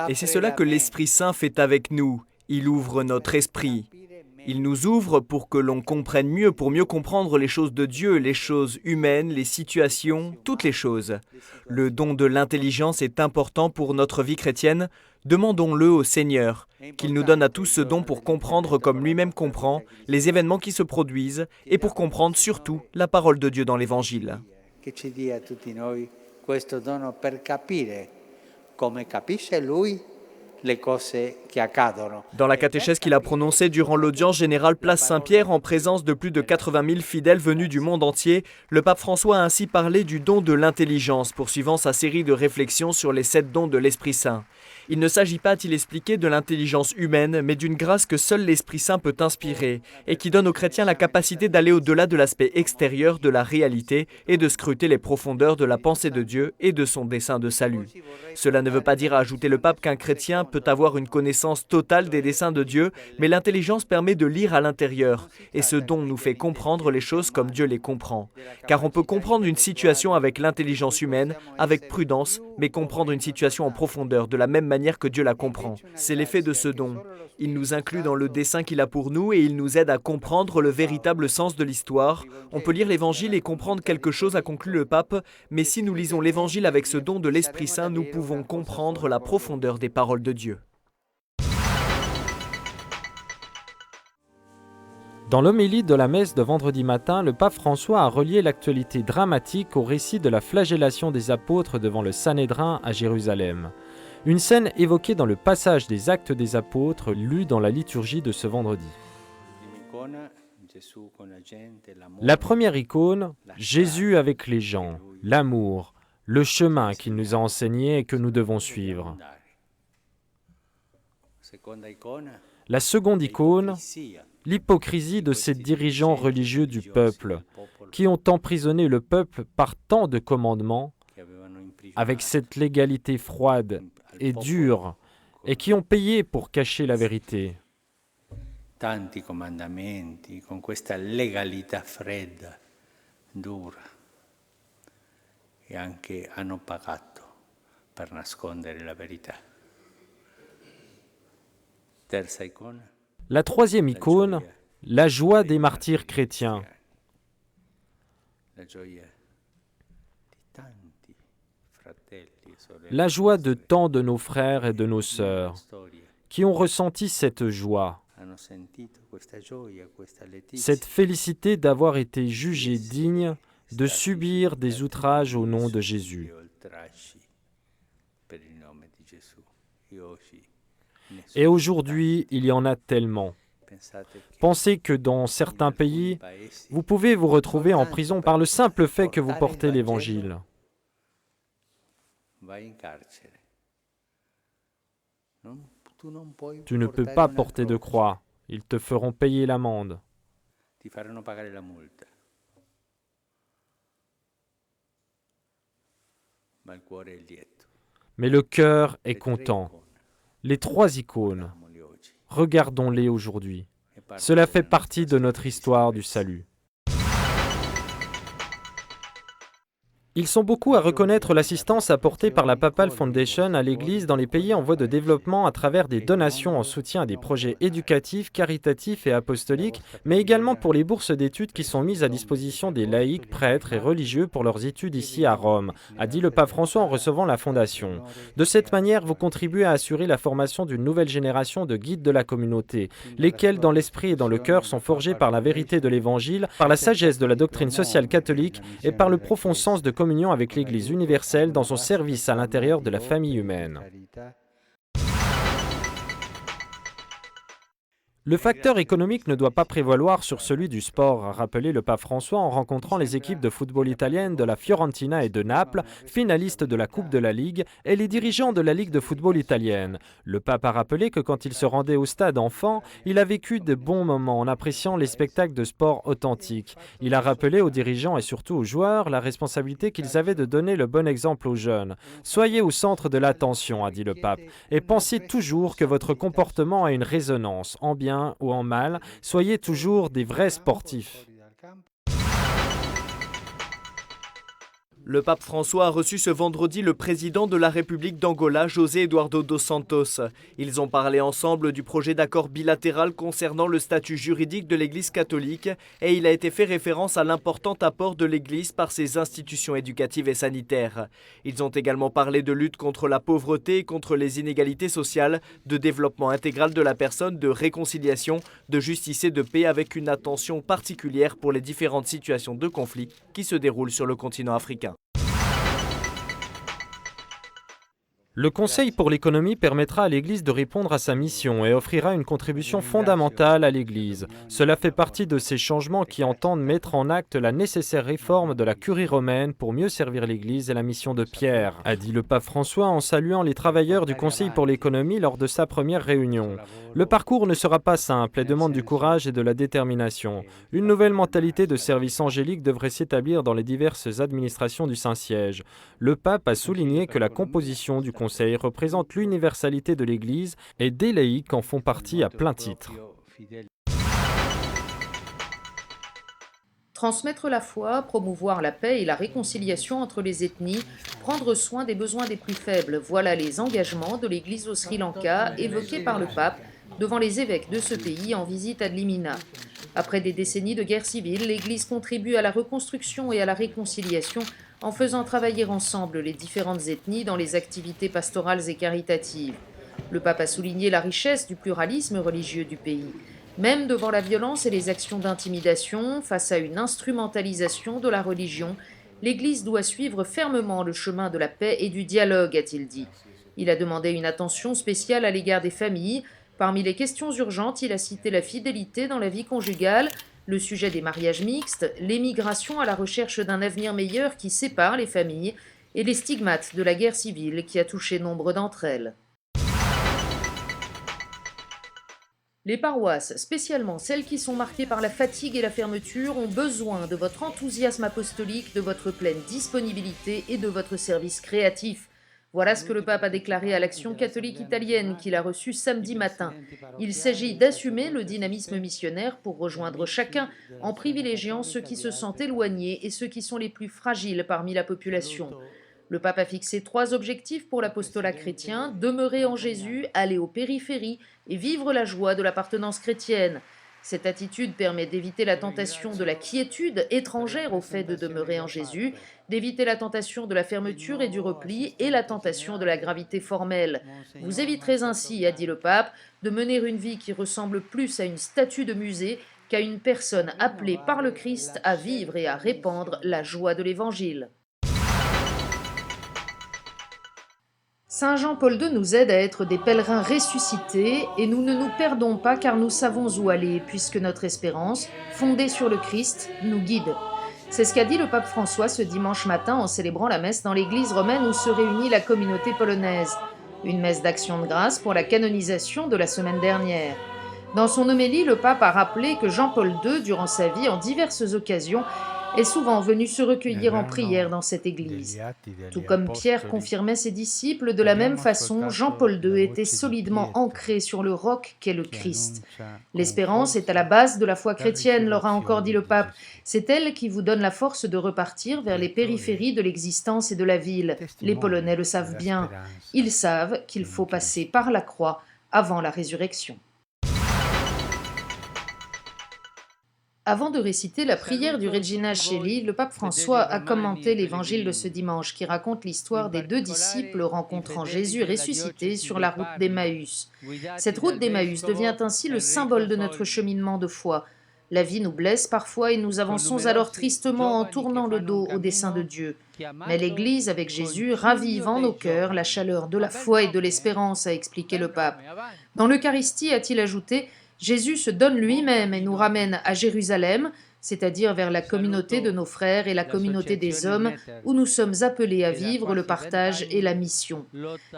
Et c'est cela que l'Esprit Saint fait avec nous. Il ouvre notre esprit. Il nous ouvre pour que l'on comprenne mieux, pour mieux comprendre les choses de Dieu, les choses humaines, les situations, toutes les choses. Le don de l'intelligence est important pour notre vie chrétienne. Demandons-le au Seigneur, qu'il nous donne à tous ce don pour comprendre comme lui-même comprend les événements qui se produisent et pour comprendre surtout la parole de Dieu dans l'Évangile. Che ci dia a tutti noi questo dono per capire come capisce lui le cose che accadono. Dans la catéchèse qu'il a prononcée durant l'audience générale Place Saint-Pierre en présence de plus de 80 000 fidèles venus du monde entier, le pape François a ainsi parlé du don de l'intelligence, poursuivant sa série de réflexions sur les 7 dons de l'Esprit Saint. Il ne s'agit pas, a-t-il expliqué, de l'intelligence humaine, mais d'une grâce que seul l'Esprit Saint peut inspirer et qui donne aux chrétiens la capacité d'aller au-delà de l'aspect extérieur de la réalité et de scruter les profondeurs de la pensée de Dieu et de son dessein de salut. Cela ne veut pas dire, a ajouté le pape, qu'un chrétien peut avoir une connaissance totale des desseins de Dieu, mais l'intelligence permet de lire à l'intérieur, et ce don nous fait comprendre les choses comme Dieu les comprend. Car on peut comprendre une situation avec l'intelligence humaine, avec prudence, mais comprendre une situation en profondeur de la même manière que Dieu la comprend. C'est l'effet de ce don. Il nous inclut dans le dessein qu'il a pour nous et il nous aide à comprendre le véritable sens de l'histoire. On peut lire l'Évangile et comprendre quelque chose, a conclu le pape, mais si nous lisons l'Évangile avec ce don de l'Esprit Saint, nous pouvons comprendre la profondeur des paroles de Dieu. Dans l'homélie de la messe de vendredi matin, le pape François a relié l'actualité dramatique au récit de la flagellation des apôtres devant le Sanhédrin à Jérusalem. Une scène évoquée dans le passage des Actes des Apôtres lu dans la liturgie de ce vendredi. La première icône, Jésus avec les gens, l'amour, le chemin qu'il nous a enseigné et que nous devons suivre. La seconde icône, l'hypocrisie de ces dirigeants religieux du peuple, qui ont emprisonné le peuple par tant de commandements, avec cette légalité froide et dure, et qui ont payé pour cacher la vérité. Tanti comandamenti con questa legalità fredda, dura, e anche hanno pagato per nascondere la verità. Terza icona. La troisième icône, la joie des martyrs chrétiens. La joie de tant de nos frères et de nos sœurs qui ont ressenti cette joie, cette félicité d'avoir été jugés dignes de subir des outrages au nom de Jésus. Et aujourd'hui, il y en a tellement. Pensez que dans certains pays, vous pouvez vous retrouver en prison par le simple fait que vous portez l'Évangile. Tu ne peux pas porter de croix. Ils te feront payer l'amende. Mais le cœur est content. Les 3 icônes, regardons-les aujourd'hui. Cela fait partie de notre histoire du salut. Ils sont beaucoup à reconnaître l'assistance apportée par la Papal Foundation à l'Église dans les pays en voie de développement à travers des donations en soutien à des projets éducatifs, caritatifs et apostoliques, mais également pour les bourses d'études qui sont mises à disposition des laïcs, prêtres et religieux pour leurs études ici à Rome, a dit le pape François en recevant la Fondation. De cette manière, vous contribuez à assurer la formation d'une nouvelle génération de guides de la communauté, lesquels dans l'esprit et dans le cœur sont forgés par la vérité de l'Évangile, par la sagesse de la doctrine sociale catholique et par le profond sens de communion avec l'Église universelle dans son service à l'intérieur de la famille humaine. Le facteur économique ne doit pas prévaloir sur celui du sport, a rappelé le pape François en rencontrant les équipes de football italiennes de la Fiorentina et de Naples, finalistes de la Coupe de la Ligue, et les dirigeants de la Ligue de football italienne. Le pape a rappelé que quand il se rendait au stade enfant, il a vécu de bons moments en appréciant les spectacles de sport authentiques. Il a rappelé aux dirigeants et surtout aux joueurs la responsabilité qu'ils avaient de donner le bon exemple aux jeunes. Soyez au centre de l'attention, a dit le pape, et pensez toujours que votre comportement a une résonance, en bien ou en mal, soyez toujours des vrais sportifs. Le pape François a reçu ce vendredi le président de la République d'Angola, José Eduardo dos Santos. Ils ont parlé ensemble du projet d'accord bilatéral concernant le statut juridique de l'Église catholique et il a été fait référence à l'important apport de l'Église par ses institutions éducatives et sanitaires. Ils ont également parlé de lutte contre la pauvreté et contre les inégalités sociales, de développement intégral de la personne, de réconciliation, de justice et de paix avec une attention particulière pour les différentes situations de conflit qui se déroulent sur le continent africain. Le Conseil pour l'économie permettra à l'Église de répondre à sa mission et offrira une contribution fondamentale à l'Église. Cela fait partie de ces changements qui entendent mettre en acte la nécessaire réforme de la curie romaine pour mieux servir l'Église et la mission de Pierre, a dit le pape François en saluant les travailleurs du Conseil pour l'économie lors de sa première réunion. Le parcours ne sera pas simple et demande du courage et de la détermination. Une nouvelle mentalité de service angélique devrait s'établir dans les diverses administrations du Saint-Siège. Le pape a souligné que la composition du Conseil représente l'universalité de l'Église et des laïcs en font partie à plein titre. Transmettre la foi, promouvoir la paix et la réconciliation entre les ethnies, prendre soin des besoins des plus faibles, voilà les engagements de l'Église au Sri Lanka évoqués par le pape devant les évêques de ce pays en visite à Dlimina. Après des décennies de guerre civile, l'Église contribue à la reconstruction et à la réconciliation en faisant travailler ensemble les différentes ethnies dans les activités pastorales et caritatives. Le pape a souligné la richesse du pluralisme religieux du pays. Même devant la violence et les actions d'intimidation, face à une instrumentalisation de la religion, l'Église doit suivre fermement le chemin de la paix et du dialogue, a-t-il dit. Il a demandé une attention spéciale à l'égard des familles. Parmi les questions urgentes, il a cité la fidélité dans la vie conjugale, le sujet des mariages mixtes, l'émigration à la recherche d'un avenir meilleur qui sépare les familles et les stigmates de la guerre civile qui a touché nombre d'entre elles. Les paroisses, spécialement celles qui sont marquées par la fatigue et la fermeture, ont besoin de votre enthousiasme apostolique, de votre pleine disponibilité et de votre service créatif. Voilà ce que le pape a déclaré à l'Action catholique italienne qu'il a reçue samedi matin. Il s'agit d'assumer le dynamisme missionnaire pour rejoindre chacun en privilégiant ceux qui se sentent éloignés et ceux qui sont les plus fragiles parmi la population. Le pape a fixé 3 objectifs pour l'apostolat chrétien: demeurer en Jésus, aller aux périphéries et vivre la joie de l'appartenance chrétienne. Cette attitude permet d'éviter la tentation de la quiétude étrangère au fait de demeurer en Jésus, d'éviter la tentation de la fermeture et du repli et la tentation de la gravité formelle. Vous éviterez ainsi, a dit le pape, de mener une vie qui ressemble plus à une statue de musée qu'à une personne appelée par le Christ à vivre et à répandre la joie de l'Évangile. Saint Jean-Paul II nous aide à être des pèlerins ressuscités et nous ne nous perdons pas car nous savons où aller puisque notre espérance, fondée sur le Christ, nous guide. C'est ce qu'a dit le pape François ce dimanche matin en célébrant la messe dans l'église romaine où se réunit la communauté polonaise. Une messe d'action de grâce pour la canonisation de la semaine dernière. Dans son homélie, le pape a rappelé que Jean-Paul II, durant sa vie, en diverses occasions, est souvent venu se recueillir en prière dans cette église. Tout comme Pierre confirmait ses disciples, de la même façon, Jean-Paul II était solidement ancré sur le roc qu'est le Christ. L'espérance est à la base de la foi chrétienne, leur a encore dit le pape. C'est elle qui vous donne la force de repartir vers les périphéries de l'existence et de la ville. Les Polonais le savent bien. Ils savent qu'il faut passer par la croix avant la résurrection. Avant de réciter la prière du Regina Coeli, le pape François a commenté l'évangile de ce dimanche qui raconte l'histoire des 2 disciples rencontrant Jésus ressuscité sur la route d'Emmaüs. Cette route d'Emmaüs devient ainsi le symbole de notre cheminement de foi. La vie nous blesse parfois et nous avançons alors tristement en tournant le dos au dessein de Dieu. Mais l'Église, avec Jésus, ravive en nos cœurs la chaleur de la foi et de l'espérance, a expliqué le pape. Dans l'Eucharistie, a-t-il ajouté, Jésus se donne lui-même et nous ramène à Jérusalem, c'est-à-dire vers la communauté de nos frères et la communauté des hommes, où nous sommes appelés à vivre le partage et la mission.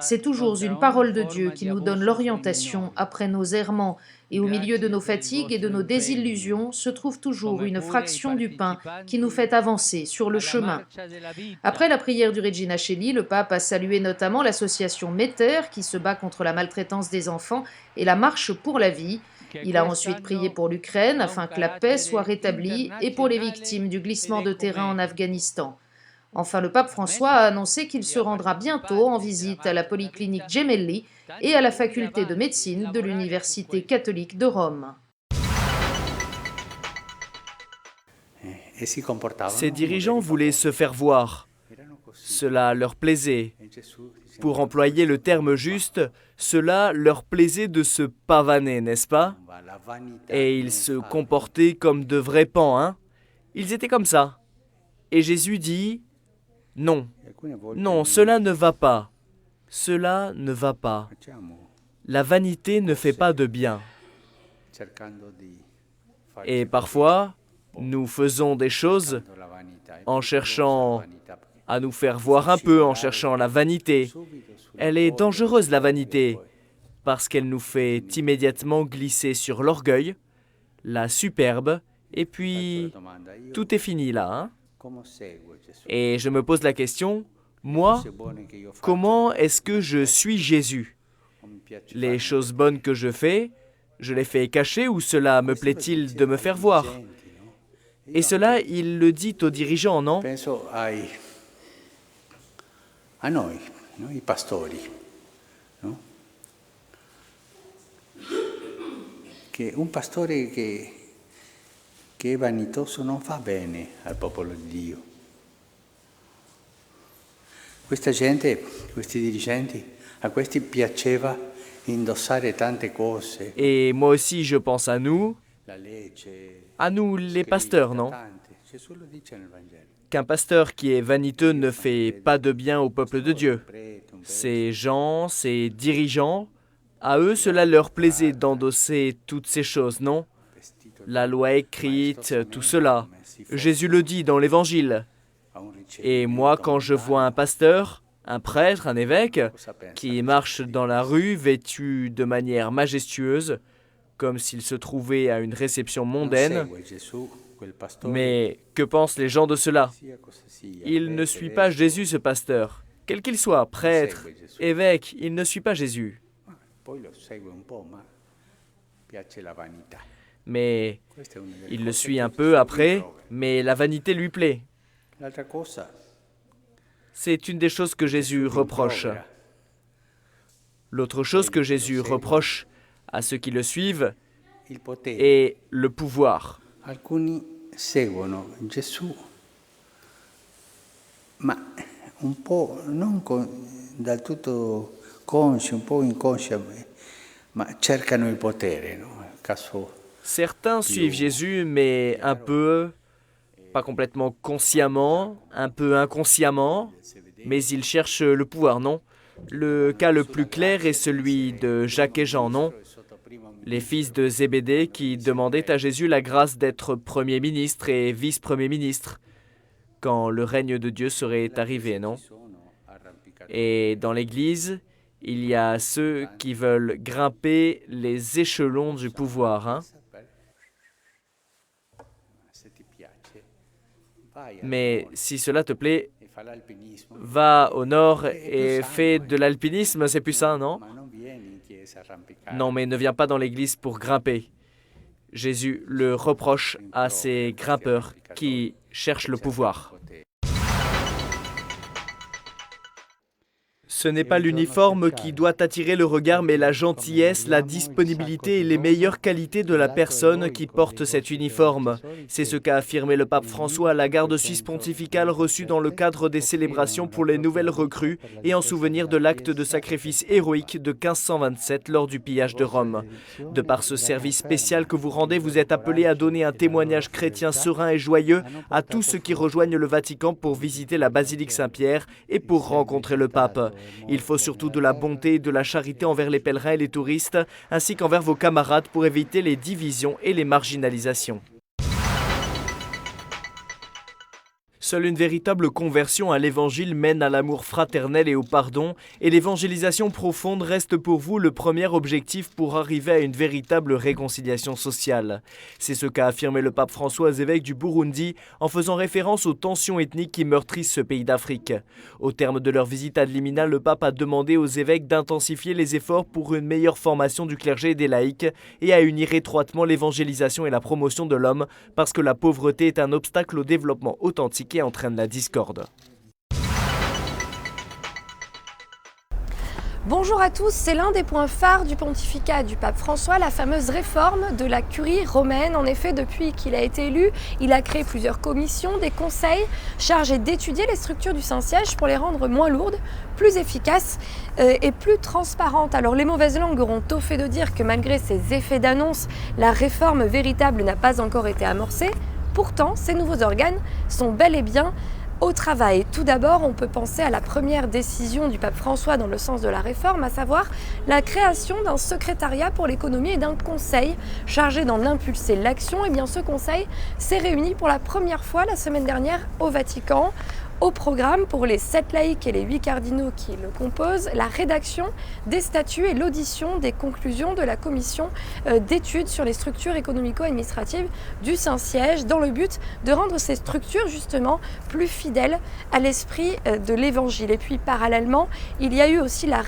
C'est toujours une parole de Dieu qui nous donne l'orientation après nos errements, et au milieu de nos fatigues et de nos désillusions se trouve toujours une fraction du pain qui nous fait avancer sur le chemin. Après la prière du Regina Coeli, le pape a salué notamment l'association Meter qui se bat contre la maltraitance des enfants et la Marche pour la vie. Il a ensuite prié pour l'Ukraine afin que la paix soit rétablie et pour les victimes du glissement de terrain en Afghanistan. Enfin, le pape François a annoncé qu'il se rendra bientôt en visite à la polyclinique Gemelli et à la faculté de médecine de l'Université catholique de Rome. Ces dirigeants voulaient se faire voir. Cela leur plaisait. Pour employer le terme juste, cela leur plaisait de se pavaner, n'est-ce pas? Et ils se comportaient comme de vrais pans, hein? Ils étaient comme ça. Et Jésus dit, non, non, cela ne va pas. Cela ne va pas. La vanité ne fait pas de bien. Et parfois, nous faisons des choses en cherchant à nous faire voir un peu, en cherchant la vanité. Elle est dangereuse, la vanité, parce qu'elle nous fait immédiatement glisser sur l'orgueil, la superbe, et puis tout est fini là. Hein? Et je me pose la question, moi, comment est-ce que je suis Jésus? Les choses bonnes que je fais, je les fais cacher ou cela me plaît-il de me faire voir? Et cela, il le dit aux dirigeants, non? A noi, i pastori, no? Che un pastore che è vanitoso non fa bene al popolo di Dio. Questa gente, questi dirigenti, a questi piaceva indossare tante cose. Et moi aussi, je pense à nous les pasteurs, non? Qu'un pasteur qui est vaniteux ne fait pas de bien au peuple de Dieu. Ces gens, ces dirigeants, à eux, cela leur plaisait d'endosser toutes ces choses, non? La loi écrite, tout cela. Jésus le dit dans l'Évangile. Et moi, quand je vois un pasteur, un prêtre, un évêque, qui marche dans la rue vêtu de manière majestueuse, comme s'il se trouvait à une réception mondaine, mais que pensent les gens de cela? Il ne suit pas Jésus, ce pasteur. Quel qu'il soit, prêtre, évêque, il ne suit pas Jésus. Mais il le suit un peu après, mais la vanité lui plaît. C'est une des choses que Jésus reproche. L'autre chose que Jésus reproche à ceux qui le suivent est le pouvoir. Alcuni seguono Gesù, ma un po' non del tutto consci, un po' inconsci, ma cercano il potere, no? Certains suivent Jésus, mais un peu, pas complètement consciemment, un peu inconsciemment, mais ils cherchent le pouvoir, non? Le cas le plus clair est celui de Jacques et Jean, non? Les fils de Zébédée qui demandaient à Jésus la grâce d'être Premier ministre et vice-premier ministre quand le règne de Dieu serait arrivé, non? Et dans l'Église, il y a ceux qui veulent grimper les échelons du pouvoir. Hein? Mais si cela te plaît, va au nord et fais de l'alpinisme, c'est plus ça, non? Non, mais ne viens pas dans l'église pour grimper. Jésus le reproche à ces grimpeurs qui cherchent le pouvoir. Ce n'est pas l'uniforme qui doit attirer le regard, mais la gentillesse, la disponibilité et les meilleures qualités de la personne qui porte cet uniforme. C'est ce qu'a affirmé le pape François à la garde suisse pontificale reçue dans le cadre des célébrations pour les nouvelles recrues et en souvenir de l'acte de sacrifice héroïque de 1527 lors du pillage de Rome. De par ce service spécial que vous rendez, vous êtes appelés à donner un témoignage chrétien serein et joyeux à tous ceux qui rejoignent le Vatican pour visiter la basilique Saint-Pierre et pour rencontrer le pape. Il faut surtout de la bonté et de la charité envers les pèlerins et les touristes, ainsi qu'envers vos camarades pour éviter les divisions et les marginalisations. Seule une véritable conversion à l'Évangile mène à l'amour fraternel et au pardon, et l'évangélisation profonde reste pour vous le premier objectif pour arriver à une véritable réconciliation sociale. C'est ce qu'a affirmé le pape François aux évêques du Burundi en faisant référence aux tensions ethniques qui meurtrissent ce pays d'Afrique. Au terme de leur visite ad limina, le pape a demandé aux évêques d'intensifier les efforts pour une meilleure formation du clergé et des laïcs et à unir étroitement l'évangélisation et la promotion de l'homme parce que la pauvreté est un obstacle au développement authentique et entraîne la discorde. Bonjour à tous, c'est l'un des points phares du pontificat du pape François, la fameuse réforme de la curie romaine. En effet, depuis qu'il a été élu, il a créé plusieurs commissions, des conseils chargés d'étudier les structures du Saint-Siège pour les rendre moins lourdes, plus efficaces et plus transparentes. Alors les mauvaises langues auront tôt fait de dire que malgré ces effets d'annonce, la réforme véritable n'a pas encore été amorcée. Pourtant, ces nouveaux organes sont bel et bien au travail. Tout d'abord, on peut penser à la première décision du pape François dans le sens de la réforme, à savoir la création d'un secrétariat pour l'économie et d'un conseil chargé d'en impulser l'action. Et bien ce conseil s'est réuni pour la première fois la semaine dernière au Vatican. Au programme, pour les 7 laïcs et les 8 cardinaux qui le composent, la rédaction des statuts et l'audition des conclusions de la commission d'études sur les structures économico-administratives du Saint-Siège, dans le but de rendre ces structures justement plus fidèles à l'esprit de l'Évangile. Et puis parallèlement, il y a eu aussi la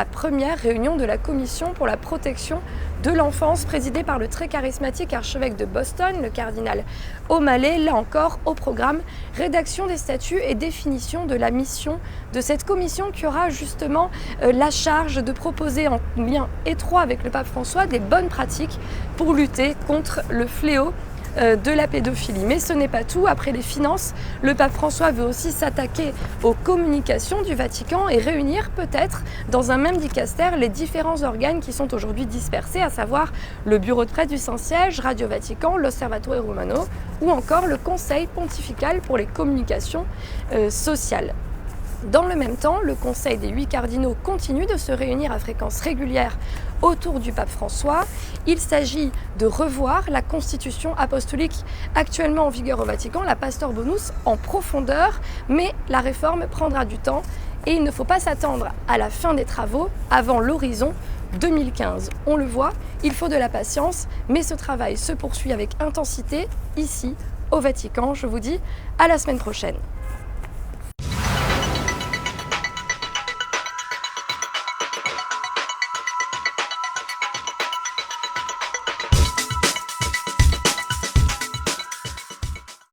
première réunion de la commission pour la protection de l'enfance, présidée par le très charismatique archevêque de Boston, le cardinal O'Malley. Là encore, au programme, rédaction des statuts et définition de la mission de cette commission qui aura justement la charge de proposer en lien étroit avec le pape François des bonnes pratiques pour lutter contre le fléau de la pédophilie. Mais ce n'est pas tout. Après les finances, le pape François veut aussi s'attaquer aux communications du Vatican et réunir peut-être dans un même dicastère les différents organes qui sont aujourd'hui dispersés, à savoir le bureau de presse du Saint-Siège, Radio Vatican, l'Osservatore Romano ou encore le Conseil pontifical pour les communications sociales. Dans le même temps, le Conseil des 8 cardinaux continue de se réunir à fréquence régulière autour du pape François. Il s'agit de revoir la constitution apostolique actuellement en vigueur au Vatican, la Pastor Bonus, en profondeur, mais la réforme prendra du temps et il ne faut pas s'attendre à la fin des travaux avant l'horizon 2015. On le voit, il faut de la patience, mais ce travail se poursuit avec intensité ici au Vatican. Je vous dis à la semaine prochaine.